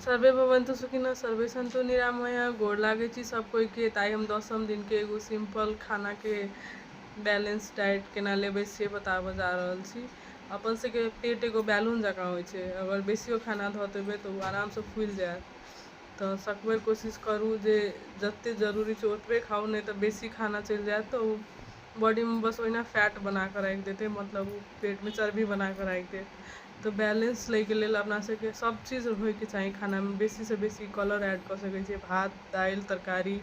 Survey भवन्तु सुखिनः survey सन्तु निरामया। गोड़ लागे छी सब कोई के। ताई हम 10म दिन के एगो सिंपल खाना के बैलेंस डाइट केना लेबे से बताबऽ जा रहल छी। अपन से के पेट एगो बैलून जकाँ होइ छै, अगर बेसियो खाना धऽ देबै तऽ आराम से फूलि जायत। तो सकबे कोशिश करू जे जते जरूरी छै ओतबे खाऊ, नहीं तो बेसी खाना चलि जायत तो बॉडी में बस ओहिना फैट बना कर राखि देते, मतलब पेट में चर्बी बना कर राखि देत। तो बैलेंस लै के लेल अपना सबके सब चीज़ होइके चाही खाना में। बेसी से बेसी कलर ऐड कर सकै छियै, भात दालि तरकारी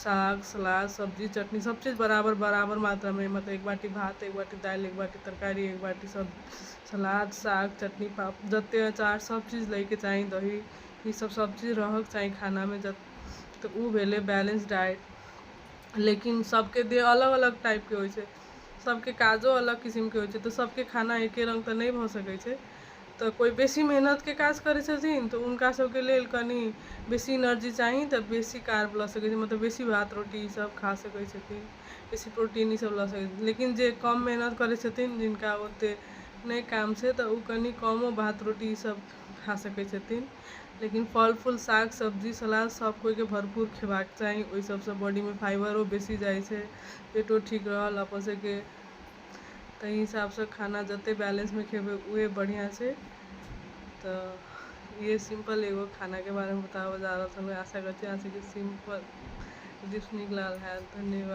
साग सलाद सब्जी चटनी सब चीज़ बराबर बराबर मात्रा में, मतलब एक बाटी भात एक बाटी दालि एक बाटी तरकारी एक बाटी सब सलाद साग चटनी पापड़ जते अचार सब चीज़ लैके चाही, दही ये सब चीज़ रहक चाही खाना में। तो उ भेले बैलेंस डाइट। लेकिन सबके देह अलग अलग टाइप के होइ छै, सबके काजो अलग किस्म के होइ छै, तो सबके खाना एके रंग तो नहीं भऽ सकै छै। तो कोई बेसी मेहनत के काज करै छथिन तो उनका सबके लेल कनी बेसी एनर्जी चाही, तो बेसी कार्ब लऽ सकै छै, मतलब बेसी भात रोटी ई सब खा सकै छथिन, बेसी प्रोटीन ई सब लऽ सकै छथिन। लेकिन जे कम मेहनत करै छथिन जिनका ओते नहीं काम छै तो उ कनी कमो भात रोटी ई सब खा सकै छथिन। लेकिन फल फूल साग सब्जी सलाद सब कोई के भरपूर खेबाक चाही, ओहि सबसे बॉडी में फाइबरो बेसी जाइ छै, पेटो ठीक रहल अपन सबके। ताहि हिसाब से खाना जते बैलेंस में खेबै उहे बढ़िया छै। तो ये सिंपल एगो खाना के बारे में बताबऽ जा रहल छलहुँ। आशा करते हैं आपसे सिंपल डिश नीक लागल है। धन्यवाद।